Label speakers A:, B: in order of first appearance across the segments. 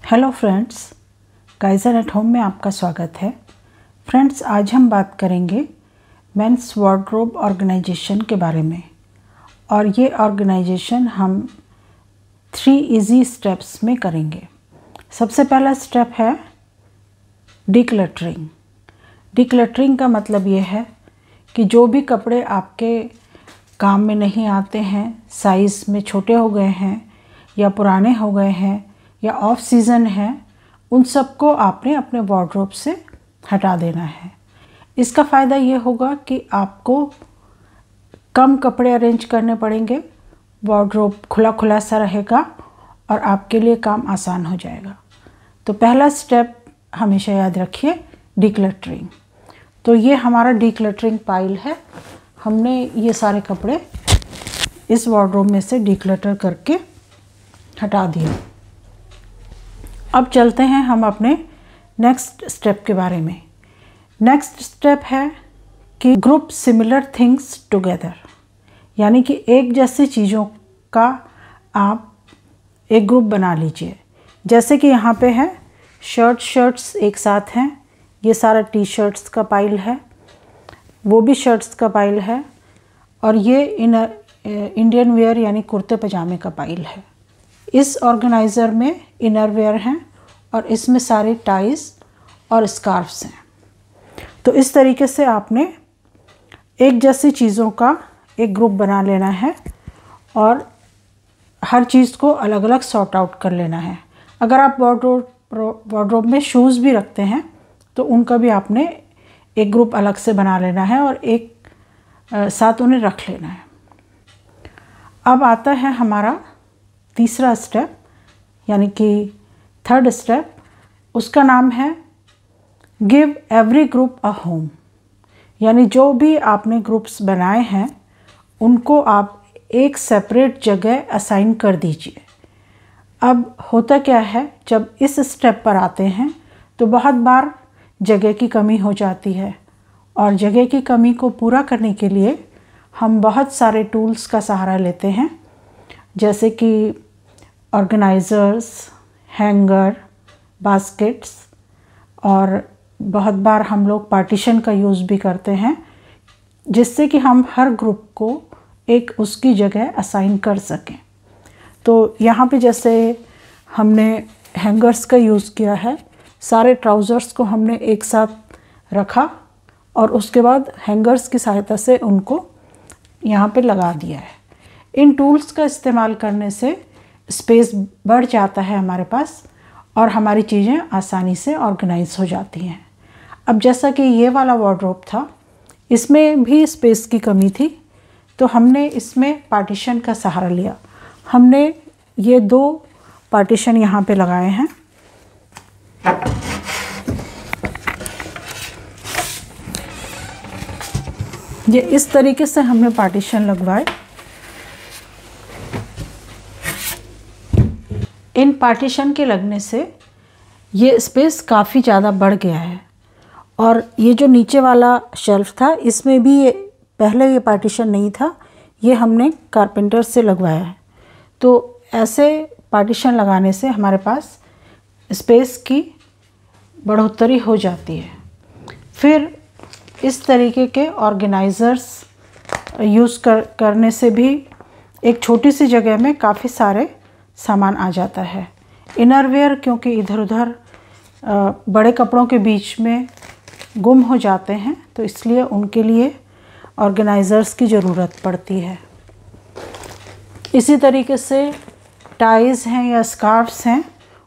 A: Hello friends, Kaiser at home में आपका स्वागत है। फ्रेंड्स, आज हम बात करेंगे मेंस वार्डरोब ऑर्गेनाइजेशन के बारे में। और ये ऑर्गेनाइजेशन हम 3 इजी स्टेप्स में करेंगे। सबसे पहला स्टेप है डिक्लटरिंग। डिक्लटरिंग का मतलब ये है कि जो भी कपड़े आपके काम में नहीं आते हैं, साइज़ में छोटे हो गए हैं या पुराने हो गए हैं या ऑफ सीज़न है, उन सबको आपने अपने वार्डरोब से हटा देना है। इसका फ़ायदा ये होगा कि आपको कम कपड़े अरेंज करने पड़ेंगे, वार्डरोब खुला खुला सा रहेगा और आपके लिए काम आसान हो जाएगा। तो पहला स्टेप हमेशा याद रखिए, डिक्लटरिंग। तो ये हमारा डिक्लटरिंग पाइल है। हमने ये सारे कपड़े इस वार्डरोब में से डिक्लटर करके हटा दिए। अब चलते हैं हम अपने नेक्स्ट स्टेप के बारे में। नेक्स्ट स्टेप है कि ग्रुप सिमिलर थिंग्स टुगेदर, यानी कि एक जैसी चीज़ों का आप एक ग्रुप बना लीजिए। जैसे कि यहाँ पे है शर्ट्स एक साथ हैं, ये सारा टी शर्ट्स का पाइल है, वो भी शर्ट्स का पाइल है, और ये इंडियन वेयर यानी कुर्ते पजामे का पाइल है। इस ऑर्गेनाइज़र में इनर वेयर हैं और इसमें सारे टाइज और स्कार्फ्स हैं। तो इस तरीके से आपने एक जैसी चीज़ों का एक ग्रुप बना लेना है और हर चीज़ को अलग अलग सॉर्ट आउट कर लेना है। अगर आप वार्डरोब में शूज़ भी रखते हैं तो उनका भी आपने एक ग्रुप अलग से बना लेना है और एक साथ उन्हें रख लेना है। अब आता है हमारा तीसरा स्टेप, यानी कि थर्ड स्टेप। उसका नाम है give every group a home, यानी जो भी आपने ग्रुप्स बनाए हैं उनको आप एक सेपरेट जगह असाइन कर दीजिए। अब होता क्या है, जब इस स्टेप पर आते हैं तो बहुत बार जगह की कमी हो जाती है, और जगह की कमी को पूरा करने के लिए हम बहुत सारे टूल्स का सहारा लेते हैं, जैसे कि ऑर्गेनाइज़र्स, हैंगर, बास्केट्स, और बहुत बार हम लोग पार्टीशन का यूज़ भी करते हैं, जिससे कि हम हर ग्रुप को एक उसकी जगह असाइन कर सकें। तो यहाँ पे जैसे हमने हैंगर्स का यूज़ किया है, सारे ट्राउज़र्स को हमने एक साथ रखा और उसके बाद हैंगर्स की सहायता से उनको यहाँ पे लगा दिया है। इन टूल्स का इस्तेमाल करने से स्पेस बढ़ जाता है हमारे पास और हमारी चीज़ें आसानी से ऑर्गेनाइज हो जाती हैं। अब जैसा कि ये वाला वार्डरोब था, इसमें भी स्पेस की कमी थी, तो हमने इसमें पार्टीशन का सहारा लिया। हमने ये 2 पार्टीशन यहाँ पे लगाए हैं। ये इस तरीके से हमने पार्टीशन लगवाए। इन पार्टीशन के लगने से ये स्पेस काफ़ी ज़्यादा बढ़ गया है। और ये जो नीचे वाला शेल्फ था, इसमें भी पहले ये पार्टीशन नहीं था, ये हमने कारपेंटर से लगवाया है। तो ऐसे पार्टीशन लगाने से हमारे पास स्पेस की बढ़ोतरी हो जाती है। फिर इस तरीके के ऑर्गेनाइज़र्स यूज़ करने से भी एक छोटी सी जगह में काफ़ी सारे सामान आ जाता है। इनर वेयर क्योंकि इधर उधर बड़े कपड़ों के बीच में गुम हो जाते हैं, तो इसलिए उनके लिए ऑर्गेनाइज़र्स की ज़रूरत पड़ती है। इसी तरीके से टाइज़ हैं या स्कार्फ्स हैं,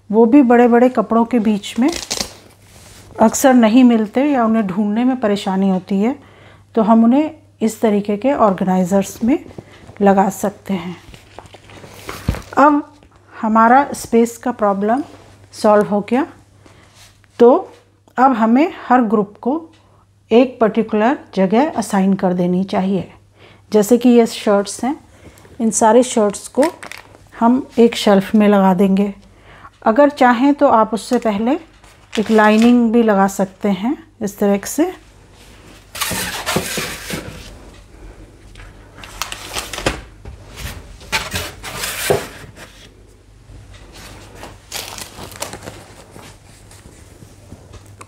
A: वो भी बड़े बड़े कपड़ों के बीच में अक्सर नहीं मिलते या उन्हें ढूंढने में परेशानी होती है, तो हम उन्हें इस तरीके के ऑर्गेनाइज़र्स में लगा सकते हैं। अब हमारा स्पेस का प्रॉब्लम सॉल्व हो गया। तो अब हमें हर ग्रुप को एक पर्टिकुलर जगह असाइन कर देनी चाहिए। जैसे कि ये शर्ट्स हैं, इन सारे शर्ट्स को हम एक शेल्फ में लगा देंगे। अगर चाहें तो आप उससे पहले एक लाइनिंग भी लगा सकते हैं इस तरह से।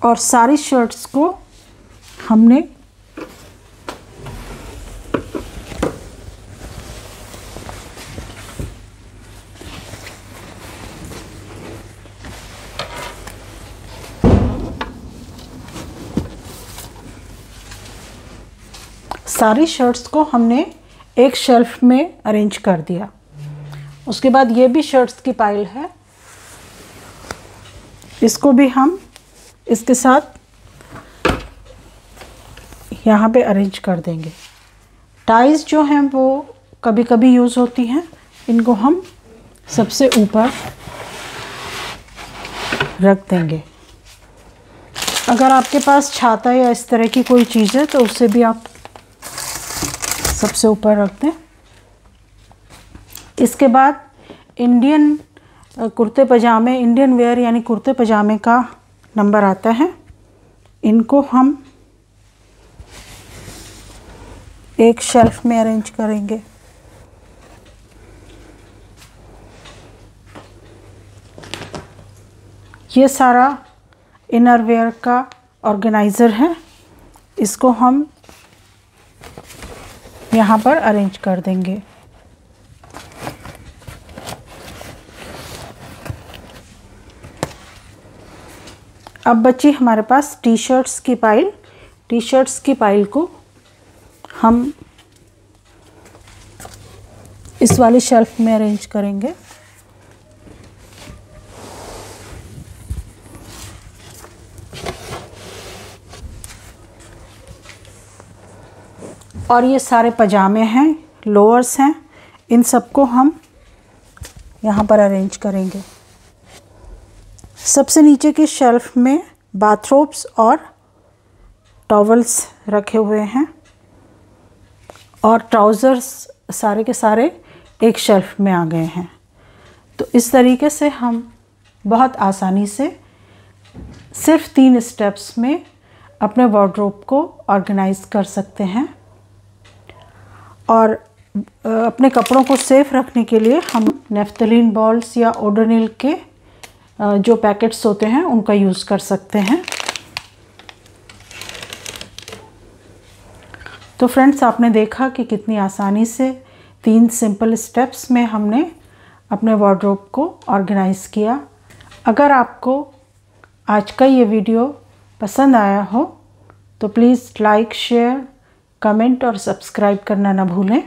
A: और सारी शर्ट्स को हमने एक शेल्फ में अरेंज कर दिया। उसके बाद ये भी शर्ट्स की पाइल है, इसको भी हम इसके साथ यहाँ पे अरेंज कर देंगे। टाइज जो हैं वो कभी कभी यूज़ होती हैं, इनको हम सबसे ऊपर रख देंगे। अगर आपके पास छाता या इस तरह की कोई चीज़ है तो उससे भी आप सबसे ऊपर रख दें। इसके बाद इंडियन कुर्ते पजामे, इंडियन वेयर यानी कुर्ते पजामे का नंबर आता है, इनको हम एक शेल्फ में अरेंज करेंगे। ये सारा इनर वेयर का ऑर्गेनाइज़र है, इसको हम यहाँ पर अरेंज कर देंगे। अब बची हमारे पास टी शर्ट्स की पाइल। टी शर्ट्स की पाइल को हम इस वाली शेल्फ में अरेंज करेंगे। और ये सारे पजामे हैं, लोअर्स हैं, इन सबको हम यहाँ पर अरेंज करेंगे। सबसे नीचे की शेल्फ में बाथरोब्स और टॉवल्स रखे हुए हैं और ट्राउज़र्स सारे के सारे एक शेल्फ में आ गए हैं। तो इस तरीके से हम बहुत आसानी से सिर्फ 3 स्टेप्स में अपने वार्डरोब को ऑर्गेनाइज़ कर सकते हैं। और अपने कपड़ों को सेफ़ रखने के लिए हम नेफ्थलीन बॉल्स या ओडोनिल के जो पैकेट्स होते हैं उनका यूज़ कर सकते हैं। तो फ्रेंड्स, आपने देखा कि कितनी आसानी से 3 सिंपल स्टेप्स में हमने अपने वार्डरोब को ऑर्गेनाइज़ किया। अगर आपको आज का ये वीडियो पसंद आया हो तो प्लीज़ लाइक, शेयर, कमेंट और सब्सक्राइब करना ना भूलें।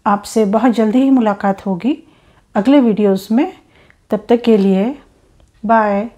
A: आपसे बहुत जल्दी ही मुलाकात होगी अगले वीडियोज़ में। तब तक के लिए बाय।